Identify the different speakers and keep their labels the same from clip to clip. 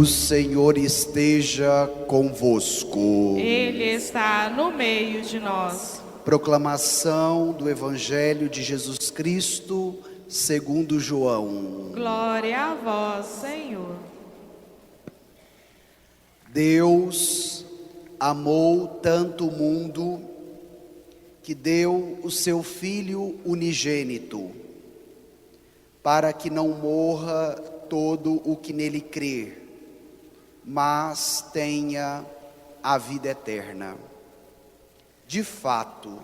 Speaker 1: O Senhor esteja convosco.
Speaker 2: Ele está no meio de nós.
Speaker 1: Proclamação do Evangelho de Jesus Cristo, segundo João.
Speaker 2: Glória a vós, Senhor.
Speaker 1: Deus amou tanto o mundo que deu o seu Filho unigênito, para que não morra todo o que nele crer, mas tenha a vida eterna. De fato,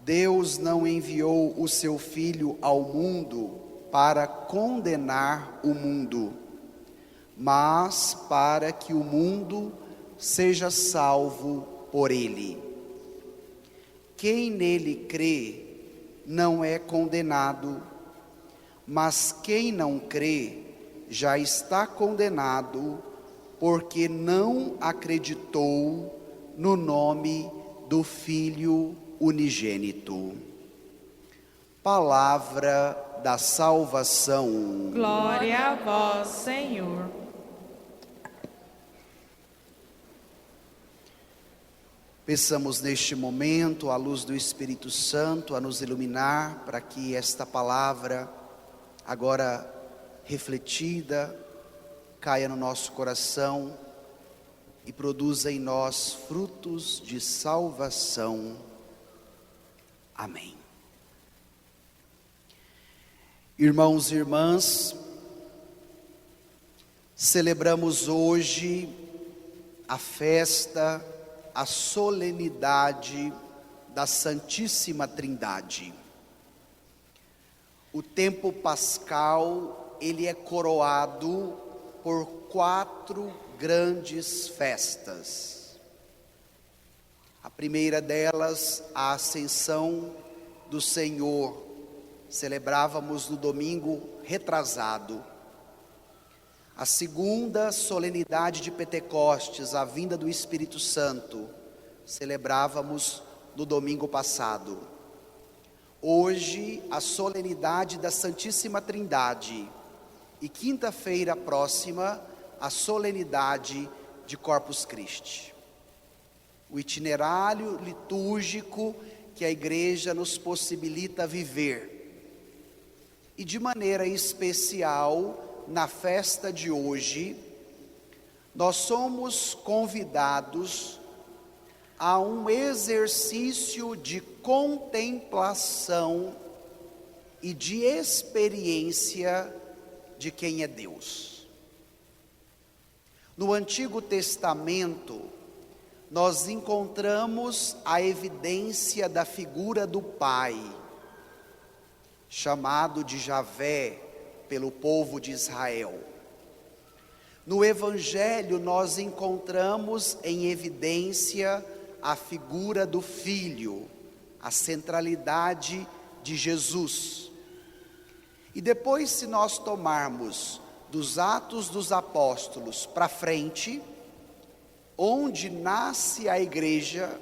Speaker 1: Deus não enviou o seu Filho ao mundo para condenar o mundo, mas para que o mundo seja salvo por ele. Quem nele crê não é condenado, mas quem não crê já está condenado, porque não acreditou no nome do Filho unigênito. Palavra da salvação.
Speaker 2: Glória a vós, Senhor.
Speaker 1: Peçamos neste momento a luz do Espírito Santo a nos iluminar, para que esta palavra, agora refletida, caia no nosso coração e produza em nós frutos de salvação. Amém. Irmãos e irmãs, celebramos hoje a festa, a solenidade da Santíssima Trindade. O tempo pascal, ele é coroado por 4 grandes festas. A primeira delas, a Ascensão do Senhor, celebrávamos no domingo retrasado. A segunda, solenidade de Pentecostes, a vinda do Espírito Santo, celebrávamos no domingo passado. Hoje, a solenidade da Santíssima Trindade, e quinta-feira próxima, a solenidade de Corpus Christi. O itinerário litúrgico que a Igreja nos possibilita viver. E de maneira especial, na festa de hoje, nós somos convidados a um exercício de contemplação e de experiência de quem é Deus. No Antigo Testamento, nós encontramos a evidência da figura do Pai, chamado de Javé pelo povo de Israel. No Evangelho, nós encontramos em evidência a figura do Filho, a centralidade de Jesus. E depois, se nós tomarmos dos Atos dos Apóstolos para frente, onde nasce a igreja,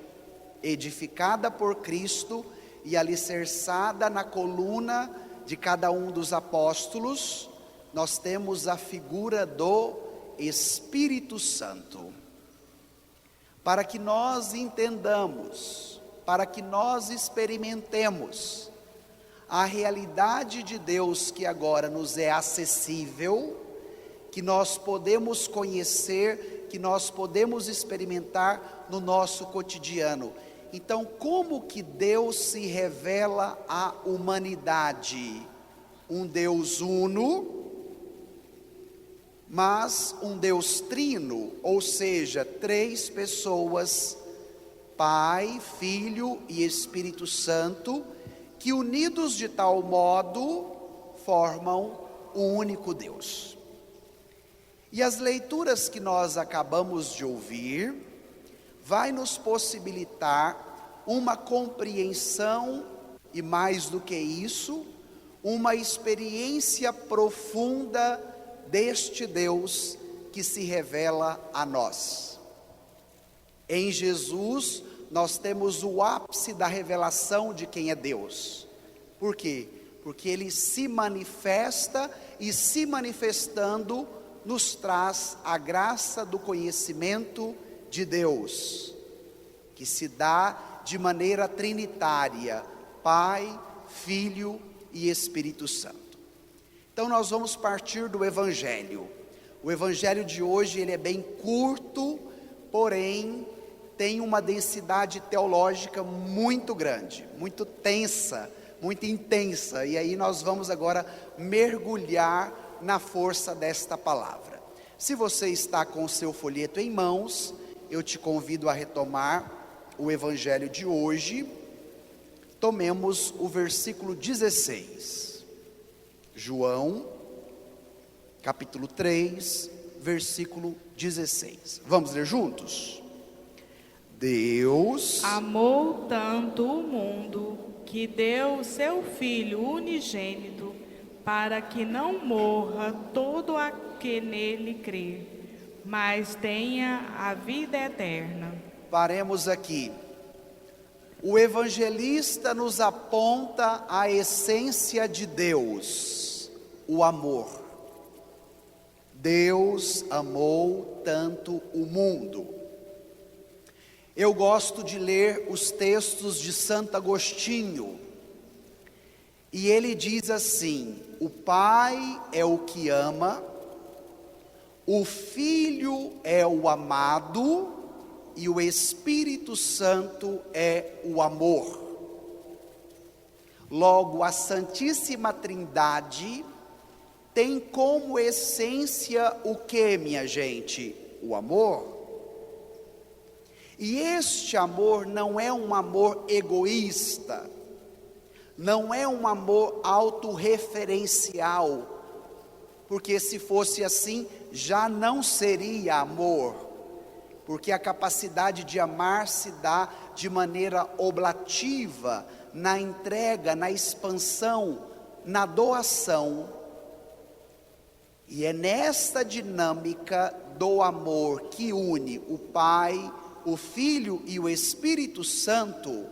Speaker 1: edificada por Cristo e alicerçada na coluna de cada um dos apóstolos, nós temos a figura do Espírito Santo. Para que nós entendamos, para que nós experimentemos a realidade de Deus que agora nos é acessível, que nós podemos conhecer, que nós podemos experimentar no nosso cotidiano. Então, como que Deus se revela à humanidade? Um Deus uno, mas um Deus trino, ou seja, 3 pessoas, Pai, Filho e Espírito Santo, que unidos de tal modo formam um único Deus. E as leituras que nós acabamos de ouvir vai nos possibilitar uma compreensão e, mais do que isso, uma experiência profunda deste Deus que se revela a nós. Em Jesus, nós temos o ápice da revelação de quem é Deus. Por quê? Porque Ele se manifesta e, se manifestando, nos traz a graça do conhecimento de Deus, que se dá de maneira trinitária, Pai, Filho e Espírito Santo. Então nós vamos partir do Evangelho. O Evangelho de hoje ele é bem curto, porém tem uma densidade teológica muito grande, muito tensa, muito intensa. E aí nós vamos agora mergulhar na força desta palavra. Se você está com o seu folheto em mãos, eu te convido a retomar o Evangelho de hoje. Tomemos o versículo 16. João, capítulo 3, versículo 16. Vamos ler juntos? Deus
Speaker 2: amou tanto o mundo que deu o seu Filho unigênito, para que não morra todo aquele que nele crê, mas tenha a vida eterna.
Speaker 1: Paremos aqui. O evangelista nos aponta a essência de Deus, o amor. Deus amou tanto o mundo. Eu gosto de ler os textos de Santo Agostinho, e ele diz assim: o Pai é o que ama, o Filho é o amado, e o Espírito Santo é o amor. Logo, a Santíssima Trindade tem como essência o que, minha gente? O amor. E este amor não é um amor egoísta, não é um amor autorreferencial, porque se fosse assim, já não seria amor, porque a capacidade de amar se dá de maneira oblativa, na entrega, na expansão, na doação. E é nesta dinâmica do amor que une o Pai, o Filho e o Espírito Santo,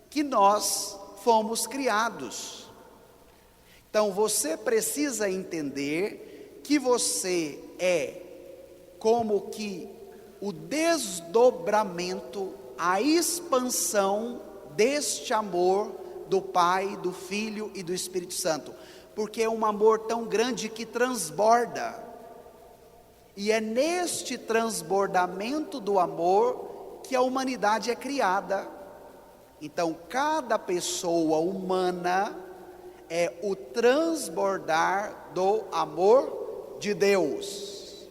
Speaker 1: que nós fomos criados. Então você precisa entender que você é como que o desdobramento, a expansão deste amor do Pai, do Filho e do Espírito Santo, porque é um amor tão grande que transborda. E é neste transbordamento do amor que a humanidade é criada. Então, cada pessoa humana é o transbordar do amor de Deus.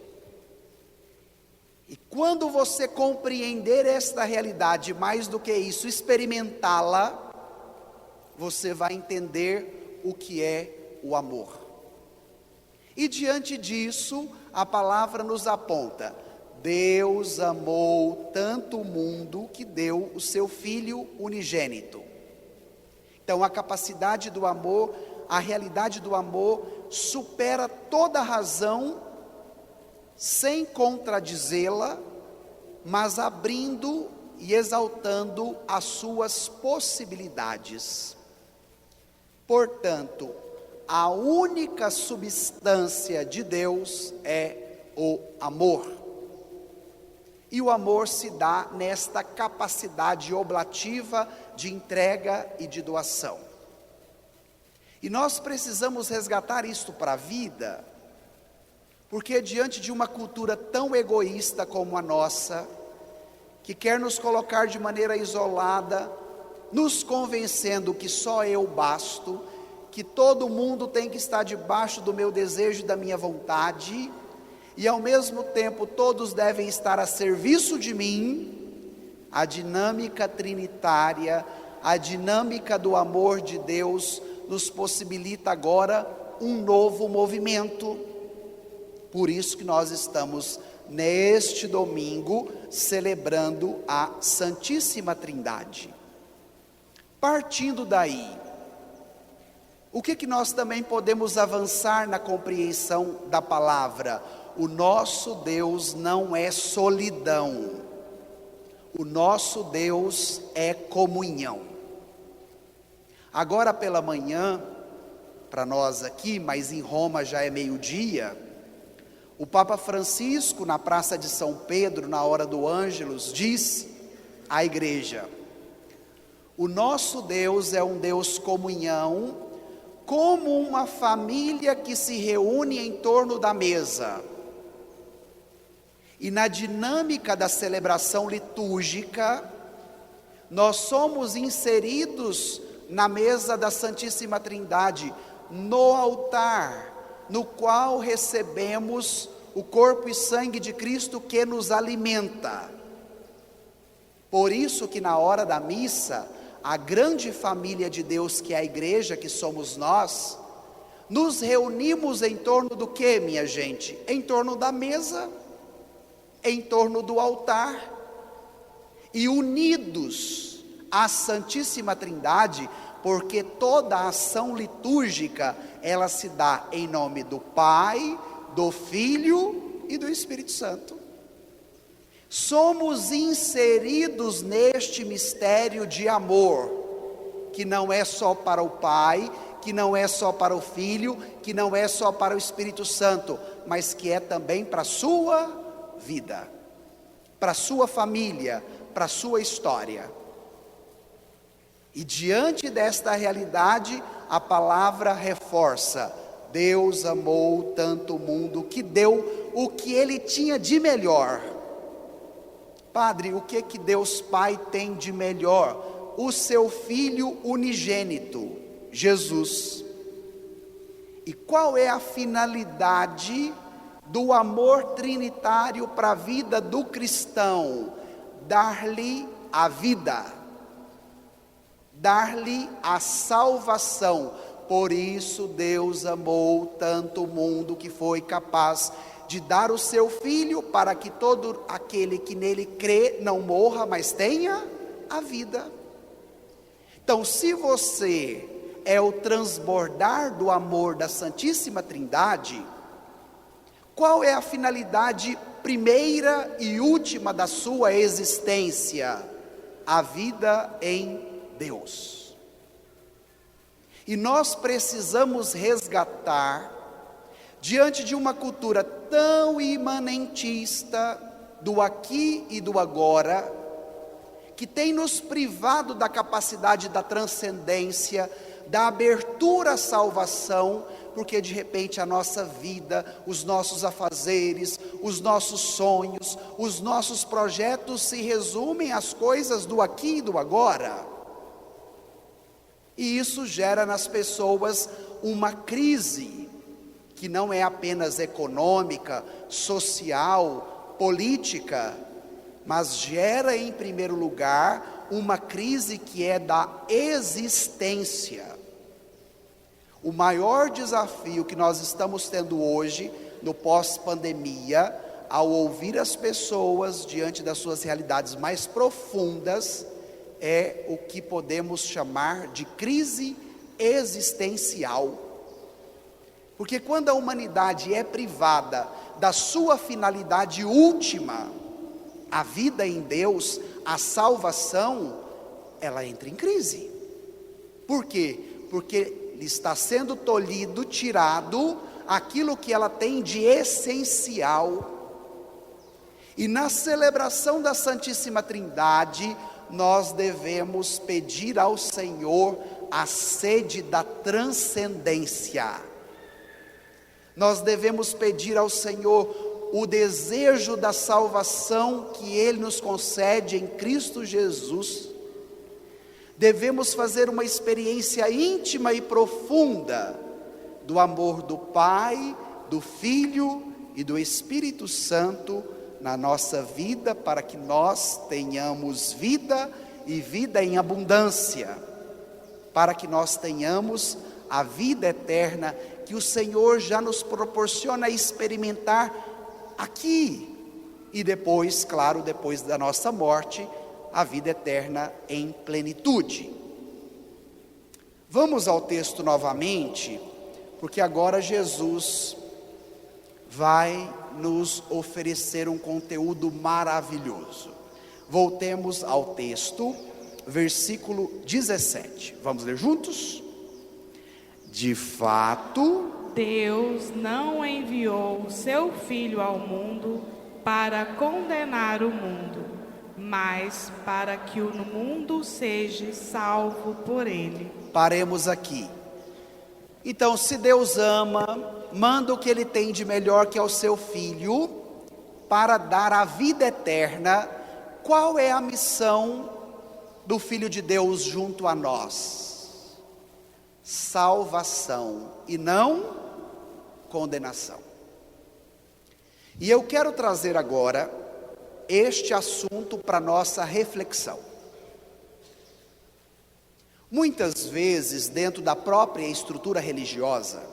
Speaker 1: E quando você compreender esta realidade, mais do que isso, experimentá-la, você vai entender o que é o amor. E diante disso, a palavra nos aponta: Deus amou tanto o mundo que deu o seu Filho unigênito. Então a capacidade do amor, a realidade do amor supera toda razão, sem contradizê-la, mas abrindo e exaltando as suas possibilidades. Portanto, a única substância de Deus é o amor. E o amor se dá nesta capacidade oblativa de entrega e de doação. E nós precisamos resgatar isto para a vida, porque diante de uma cultura tão egoísta como a nossa, que quer nos colocar de maneira isolada, nos convencendo que só eu basto, que todo mundo tem que estar debaixo do meu desejo e da minha vontade, e ao mesmo tempo todos devem estar a serviço de mim, a dinâmica trinitária, a dinâmica do amor de Deus nos possibilita agora um novo movimento. Por isso que nós estamos neste domingo celebrando a Santíssima Trindade. Partindo daí, o que nós também podemos avançar na compreensão da palavra? O nosso Deus não é solidão, o nosso Deus é comunhão. Agora pela manhã, para nós aqui, mas em Roma já é meio-dia, O Papa Francisco, na Praça de São Pedro, na hora do Ângelus, disse à igreja: o nosso Deus é um Deus comunhão, como uma família que se reúne em torno da mesa. E na dinâmica da celebração litúrgica, nós somos inseridos na mesa da Santíssima Trindade, no altar, no qual recebemos o corpo e sangue de Cristo que nos alimenta. Por isso que na hora da missa, a grande família de Deus, que é a igreja, que somos nós, nos reunimos em torno do que, minha gente? Em torno da mesa, em torno do altar, e unidos à Santíssima Trindade, porque toda a ação litúrgica, ela se dá em nome do Pai, do Filho e do Espírito Santo. Somos inseridos neste mistério de amor, que não é só para o Pai, que não é só para o Filho, que não é só para o Espírito Santo, mas que é também para a sua vida, para a sua família, para a sua história. E diante desta realidade, a palavra reforça: Deus amou tanto o mundo que deu o que Ele tinha de melhor. Padre, o que Deus Pai tem de melhor? O seu Filho unigênito, Jesus. E qual é a finalidade do amor trinitário para a vida do cristão? Dar-lhe a vida, dar-lhe a salvação. Por isso Deus amou tanto o mundo que foi capaz de dar o seu Filho, para que todo aquele que nele crê não morra, mas tenha a vida. Então, se você é o transbordar do amor da Santíssima Trindade, qual é a finalidade primeira e última da sua existência? A vida em Deus. E nós precisamos resgatar, diante de uma cultura tão imanentista do aqui e do agora, que tem nos privado da capacidade da transcendência, da abertura à salvação, porque de repente a nossa vida, os nossos afazeres, os nossos sonhos, os nossos projetos se resumem às coisas do aqui e do agora. E isso gera nas pessoas uma crise, que não é apenas econômica, social, política, mas gera em primeiro lugar uma crise que é da existência. O maior desafio que nós estamos tendo hoje, no pós-pandemia, ao ouvir as pessoas diante das suas realidades mais profundas, é o que podemos chamar de crise existencial. Porque quando a humanidade é privada da sua finalidade última, a vida em Deus, a salvação, ela entra em crise. Por quê? Porque lhe está sendo tolhido, tirado aquilo que ela tem de essencial. E na celebração da Santíssima Trindade, nós devemos pedir ao Senhor a sede da transcendência. Nós devemos pedir ao Senhor o desejo da salvação que Ele nos concede em Cristo Jesus. Devemos fazer uma experiência íntima e profunda do amor do Pai, do Filho e do Espírito Santo na nossa vida, para que nós tenhamos vida e vida em abundância, para que nós tenhamos a vida eterna que o Senhor já nos proporciona experimentar aqui, e depois, claro, depois da nossa morte, a vida eterna em plenitude. Vamos ao texto novamente, porque agora Jesus vai nos oferecer um conteúdo maravilhoso. Voltemos ao texto, versículo 17. Vamos ler juntos? De fato,
Speaker 2: Deus não enviou seu Filho ao mundo para condenar o mundo, mas para que o mundo seja salvo por ele.
Speaker 1: Paremos aqui. Então, se Deus ama, manda o que Ele tem de melhor, que é o seu Filho, para dar a vida eterna. Qual é a missão do Filho de Deus junto a nós? Salvação e não condenação. E eu quero trazer agora este assunto para nossa reflexão. Muitas vezes, dentro da própria estrutura religiosa,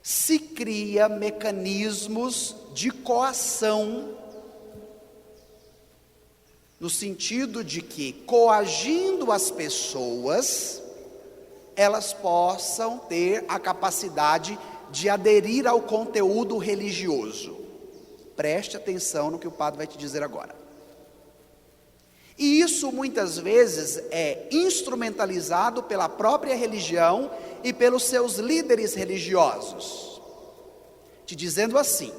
Speaker 1: se cria mecanismos de coação, no sentido de que, coagindo as pessoas, elas possam ter a capacidade de aderir ao conteúdo religioso. Preste atenção no que o padre vai te dizer agora. E isso muitas vezes é instrumentalizado pela própria religião e pelos seus líderes religiosos, te dizendo assim: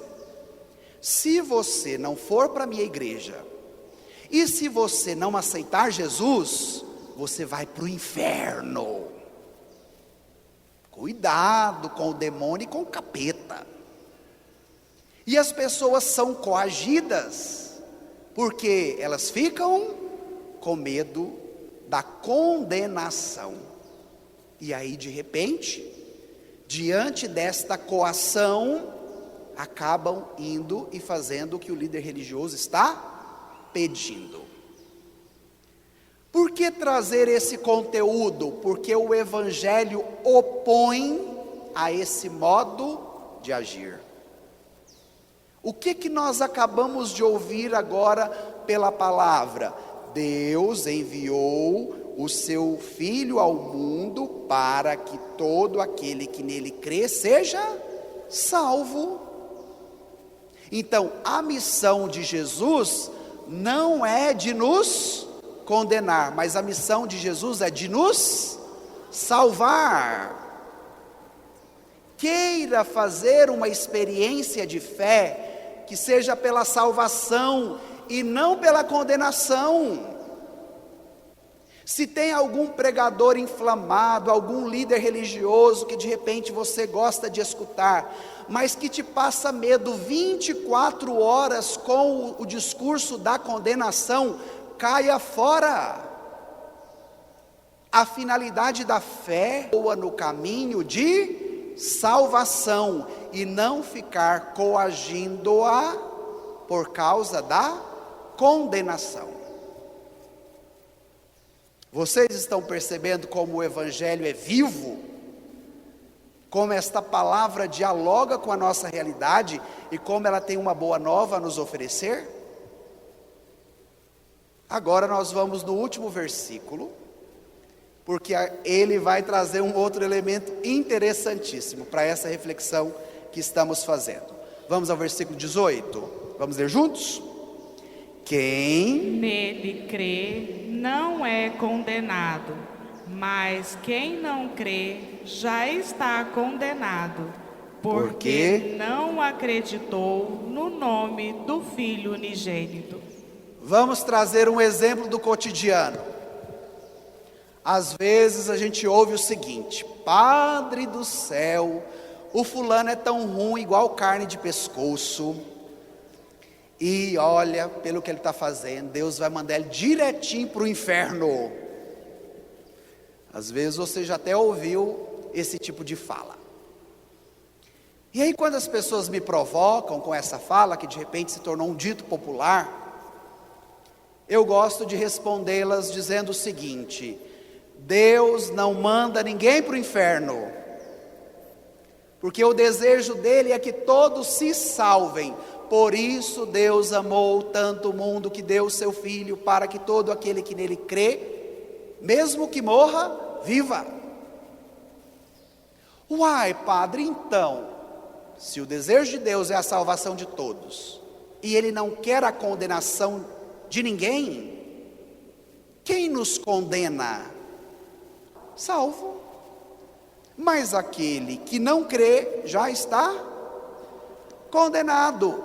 Speaker 1: se você não for para a minha igreja, e se você não aceitar Jesus, você vai para o inferno. Cuidado com o demônio e com o capeta. E as pessoas são coagidas, porque elas ficam com medo da condenação. E aí, de repente, diante desta coação, acabam indo e fazendo o que o líder religioso está pedindo. Por que trazer esse conteúdo? Porque o Evangelho opõe a esse modo de agir. O que nós acabamos de ouvir agora pela palavra? Deus enviou o seu Filho ao mundo para que todo aquele que nele crê seja salvo. Então, a missão de Jesus não é de nos condenar, mas a missão de Jesus é de nos salvar. Queira fazer uma experiência de fé que seja pela salvação e não pela condenação. Se tem algum pregador inflamado, algum líder religioso que de repente você gosta de escutar, mas que te passa medo 24 horas com o discurso da condenação, caia fora. A finalidade da fé é no caminho de salvação e não ficar coagindo-a por causa da condenação. Vocês estão percebendo como o Evangelho é vivo? Como esta palavra dialoga com a nossa realidade e como ela tem uma boa nova a nos oferecer? Agora nós vamos no último versículo, porque ele vai trazer um outro elemento interessantíssimo para essa reflexão que estamos fazendo. Vamos ao versículo 18? Vamos ler juntos? Quem
Speaker 2: nele crê não é condenado, mas quem não crê já está condenado, porque não acreditou no nome do Filho unigênito.
Speaker 1: Vamos trazer um exemplo do cotidiano. Às vezes a gente ouve o seguinte: Padre do céu, o fulano é tão ruim, igual carne de pescoço, e olha, pelo que ele está fazendo, Deus vai mandar ele direitinho para o inferno. Às vezes você já até ouviu esse tipo de fala. E aí quando as pessoas me provocam com essa fala, que de repente se tornou um dito popular, eu gosto de respondê-las dizendo o seguinte: Deus não manda ninguém para o inferno, porque o desejo dele é que todos se salvem. Por isso Deus amou tanto o mundo que deu o seu Filho, para que todo aquele que nele crê, mesmo que morra, viva. Uai, padre, então, se o desejo de Deus é a salvação de todos, e ele não quer a condenação de ninguém, quem nos condena? Salvo. Mas aquele que não crê já está condenado.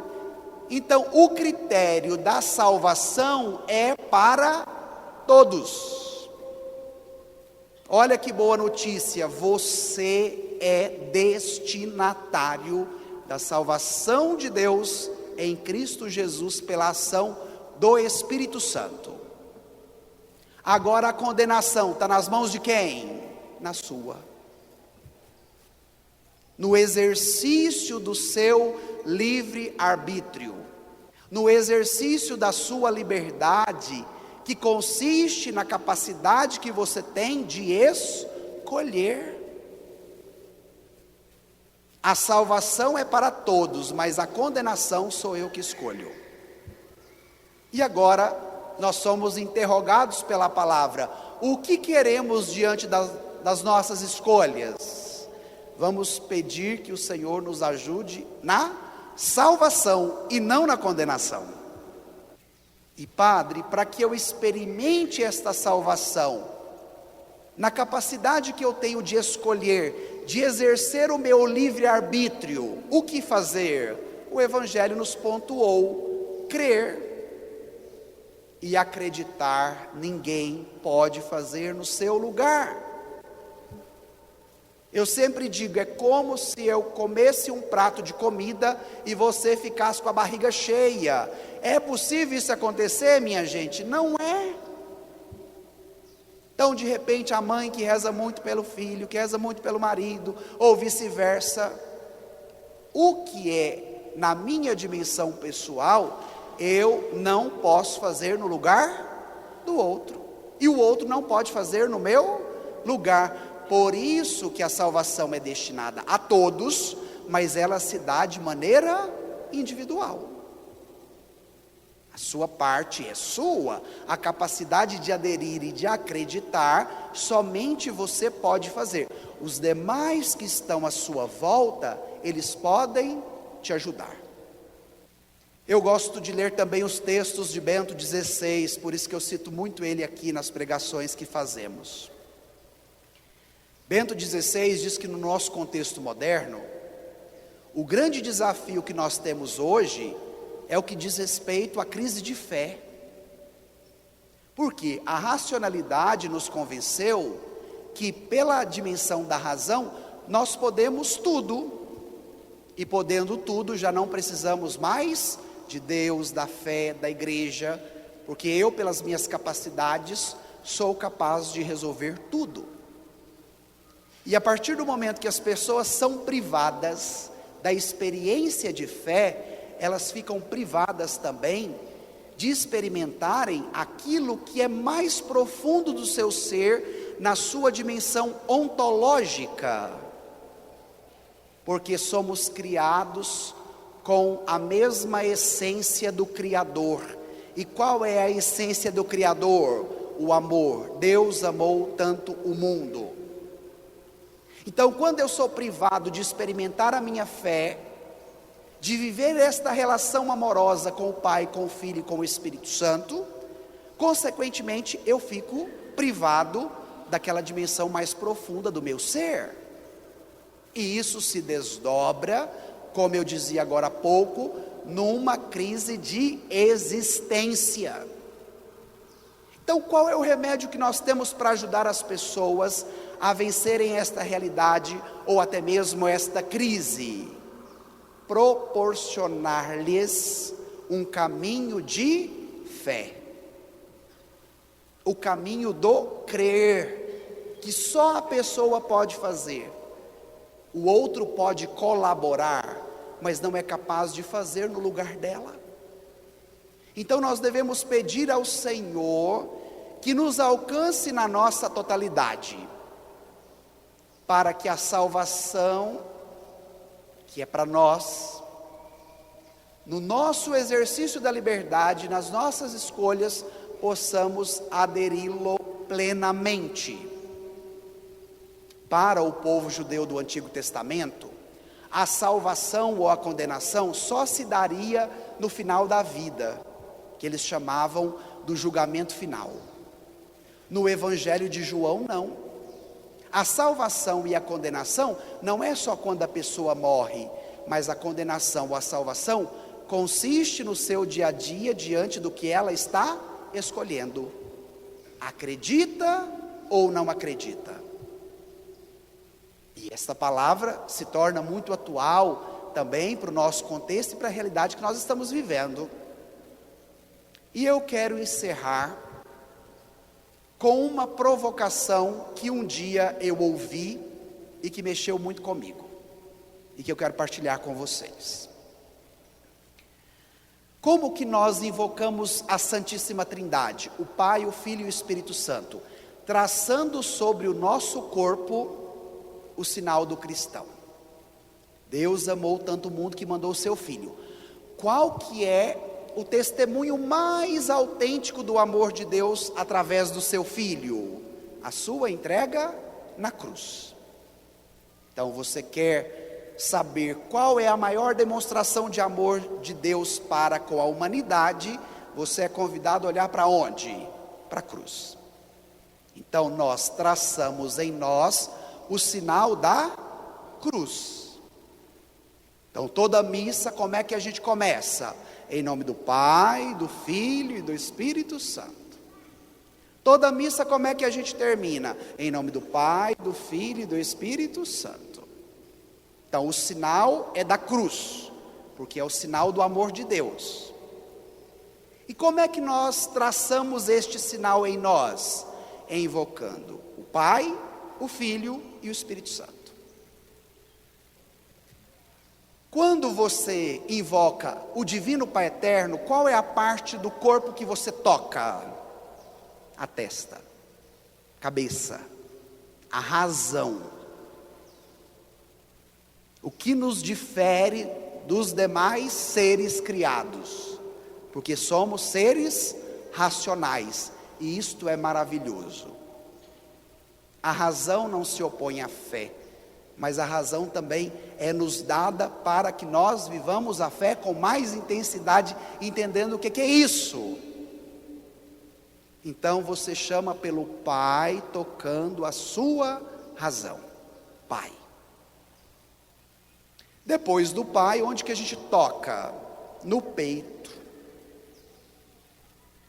Speaker 1: Então, o critério da salvação é para todos. Olha que boa notícia, você é destinatário da salvação de Deus em Cristo Jesus pela ação do Espírito Santo. Agora a condenação está nas mãos de quem? Na sua. No exercício do seu livre arbítrio, no exercício da sua liberdade, que consiste na capacidade que você tem de escolher. A salvação é para todos, mas a condenação sou eu que escolho. E agora nós somos interrogados pela palavra: o que queremos diante das nossas escolhas? Vamos pedir que o Senhor nos ajude na salvação e não na condenação. E Padre, para que eu experimente esta salvação, na capacidade que eu tenho de escolher, de exercer o meu livre-arbítrio, o que fazer? O Evangelho nos pontuou: crer e acreditar, ninguém pode fazer no seu lugar. Eu sempre digo, é como se eu comesse um prato de comida e você ficasse com a barriga cheia. É possível isso acontecer, minha gente? Não é. Então, de repente, a mãe que reza muito pelo filho, que reza muito pelo marido, ou vice-versa, o que é na minha dimensão pessoal, eu não posso fazer no lugar do outro, e o outro não pode fazer no meu lugar. Por isso que a salvação é destinada a todos, mas ela se dá de maneira individual. A sua parte é sua, a capacidade de aderir e de acreditar, somente você pode fazer. Os demais que estão à sua volta, eles podem te ajudar. Eu gosto de ler também os textos de Bento XVI, por isso que eu cito muito ele aqui nas pregações que fazemos. Bento XVI diz que no nosso contexto moderno, o grande desafio que nós temos hoje é o que diz respeito à crise de fé. Porque a racionalidade nos convenceu que pela dimensão da razão, nós podemos tudo. E podendo tudo, já não precisamos mais de Deus, da fé, da igreja, porque eu, pelas minhas capacidades, sou capaz de resolver tudo. E a partir do momento que as pessoas são privadas da experiência de fé, elas ficam privadas também de experimentarem aquilo que é mais profundo do seu ser, na sua dimensão ontológica. Porque somos criados com a mesma essência do Criador. E qual é a essência do Criador? O amor. Deus amou tanto o mundo. Então, quando eu sou privado de experimentar a minha fé, de viver esta relação amorosa com o Pai, com o Filho e com o Espírito Santo, consequentemente eu fico privado daquela dimensão mais profunda do meu ser. E isso se desdobra, como eu dizia agora há pouco, numa crise de existência. Então, qual é o remédio que nós temos para ajudar as pessoas a vencerem esta realidade, ou até mesmo esta crise? Proporcionar-lhes um caminho de fé. O caminho do crer, que só a pessoa pode fazer. O outro pode colaborar, mas não é capaz de fazer no lugar dela. Então nós devemos pedir ao Senhor que nos alcance na nossa totalidade, para que a salvação, que é para nós, no nosso exercício da liberdade, nas nossas escolhas, possamos aderi-lo plenamente. Para o povo judeu do Antigo Testamento, a salvação ou a condenação só se daria no final da vida, que eles chamavam do julgamento final. No Evangelho de João, não. A salvação e a condenação não é só quando a pessoa morre, mas a condenação ou a salvação consiste no seu dia a dia diante do que ela está escolhendo. Acredita ou não acredita? E esta palavra se torna muito atual também para o nosso contexto e para a realidade que nós estamos vivendo. E eu quero encerrar com uma provocação que um dia eu ouvi e que mexeu muito comigo, e que eu quero partilhar com vocês. Como que nós invocamos a Santíssima Trindade, o Pai, o Filho e o Espírito Santo? Traçando sobre o nosso corpo o sinal do cristão. Deus amou tanto o mundo que mandou o seu Filho. Qual que é o testemunho mais autêntico do amor de Deus através do seu Filho? A sua entrega na cruz. Então você quer saber qual é a maior demonstração de amor de Deus para com a humanidade, você é convidado a olhar para onde? Para a cruz. Então nós traçamos em nós o sinal da cruz. Então toda missa, como é que a gente começa? Em nome do Pai, do Filho e do Espírito Santo. Toda missa, como é que a gente termina? Em nome do Pai, do Filho e do Espírito Santo. Então o sinal é da cruz, porque é o sinal do amor de Deus. E como é que nós traçamos este sinal em nós? Invocando o Pai, o Filho e o Espírito Santo. Quando você invoca o Divino Pai Eterno, qual é a parte do corpo que você toca? A testa, a cabeça, a razão. O que nos difere dos demais seres criados, porque somos seres racionais, e isto é maravilhoso. A razão não se opõe à fé, mas a razão também é nos dada para que nós vivamos a fé com mais intensidade, entendendo o que é isso. Então você chama pelo Pai, tocando a sua razão. Pai. Depois do Pai, onde que a gente toca? No peito.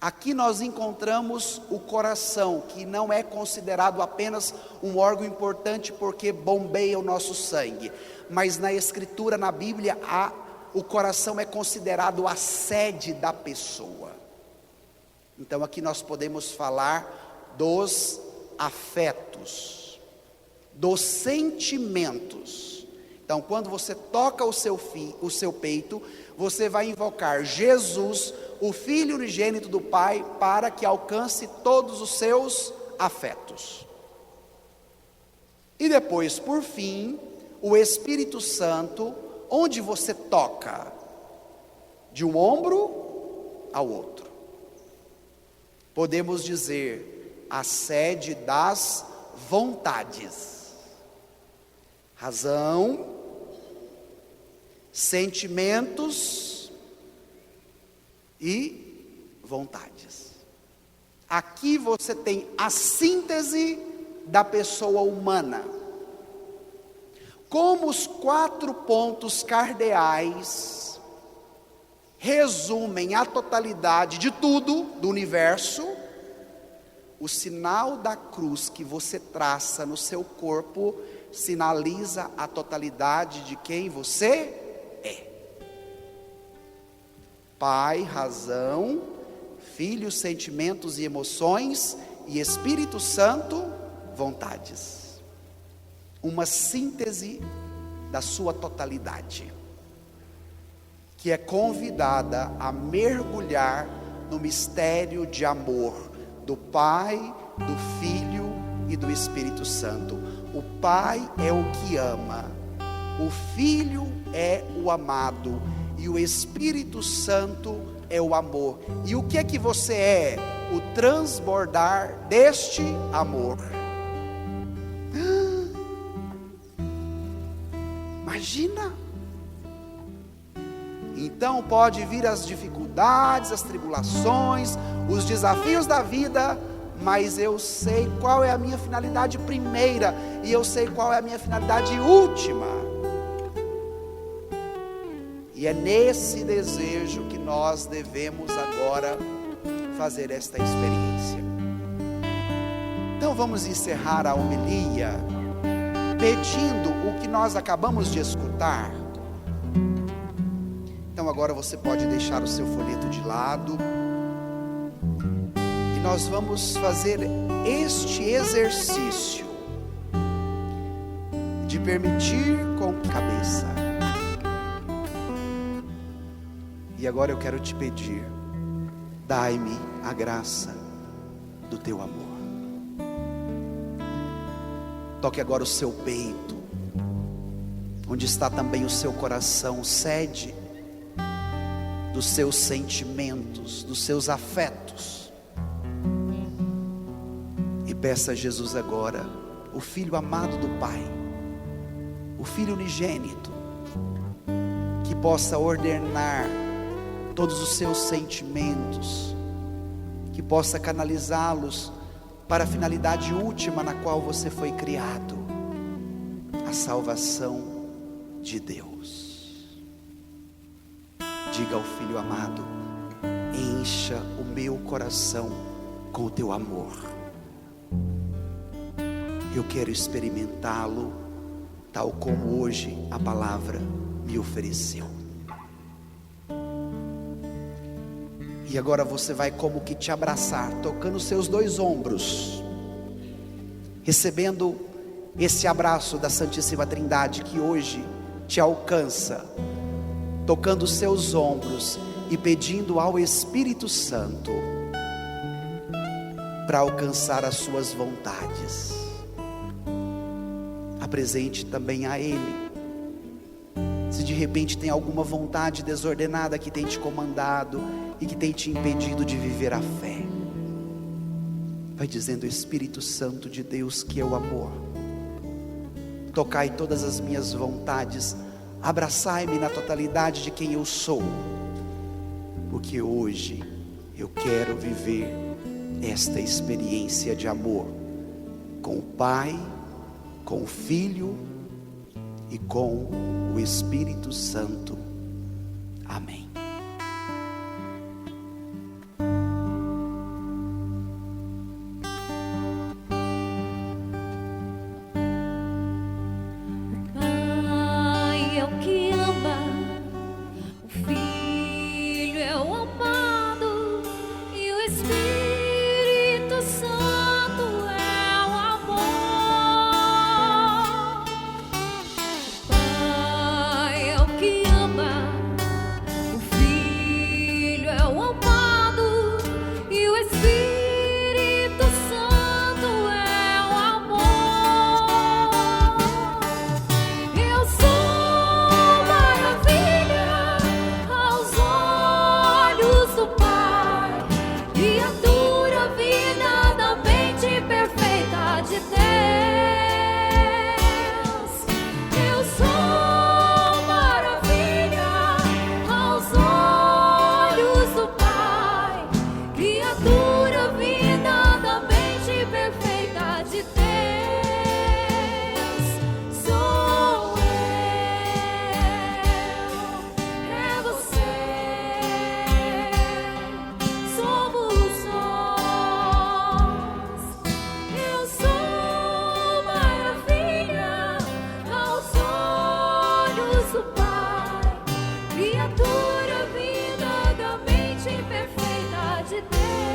Speaker 1: Aqui nós encontramos o coração, que não é considerado apenas um órgão importante porque bombeia o nosso sangue, mas na Escritura, na Bíblia, o coração é considerado a sede da pessoa. Então aqui nós podemos falar dos afetos, dos sentimentos. Então quando você toca o seu peito, você vai invocar Jesus, o Filho unigênito do Pai, para que alcance todos os seus afetos. E depois, por fim, o Espírito Santo, onde você toca? De um ombro ao outro. Podemos dizer, a sede das vontades. Razão, sentimentos e vontades. Aqui você tem a síntese da pessoa humana. Como os 4 pontos cardeais resumem a totalidade de tudo do universo, o sinal da cruz que você traça no seu corpo sinaliza a totalidade de quem você é. Pai, razão, Filho, sentimentos e emoções, e Espírito Santo, vontades. Uma síntese da sua totalidade, que é convidada a mergulhar no mistério de amor do Pai, do Filho e do Espírito Santo. O Pai é o que ama, o Filho é o amado e o Espírito Santo é o amor. E o que é que você é? O transbordar deste amor. Imagina! Então pode vir as dificuldades, as tribulações, os desafios da vida, mas eu sei qual é a minha finalidade primeira, e eu sei qual é a minha finalidade última. E é nesse desejo que nós devemos agora fazer esta experiência. Então vamos encerrar a homilia pedindo o que nós acabamos de escutar. Então agora você pode deixar o seu folheto de lado, e nós vamos fazer este exercício de permitir com cabeça. E agora eu quero te pedir: dai-me a graça do teu amor. Toque agora o seu peito, onde está também o seu coração, sede dos seus sentimentos, dos seus afetos, e peça a Jesus agora, o Filho amado do Pai, o Filho unigênito, que possa ordenar todos os seus sentimentos, que possa canalizá-los para a finalidade última na qual você foi criado, a salvação de Deus. Diga ao Filho amado: encha o meu coração com o teu amor. Eu quero experimentá-lo tal como hoje a palavra me ofereceu. E agora você vai como que te abraçar, tocando os seus dois ombros, recebendo esse abraço da Santíssima Trindade que hoje te alcança, tocando os seus ombros e pedindo ao Espírito Santo para alcançar as suas vontades. Apresente também a Ele. Se de repente tem alguma vontade desordenada que tem te comandado e que tem te impedido de viver a fé, vai dizendo: Espírito Santo de Deus, que é o amor, tocai todas as minhas vontades, abraçai-me na totalidade de quem eu sou, porque hoje eu quero viver esta experiência de amor com o Pai, com o Filho e com o Espírito Santo. Amém.
Speaker 3: Criatura vinda da mente perfeita de Deus.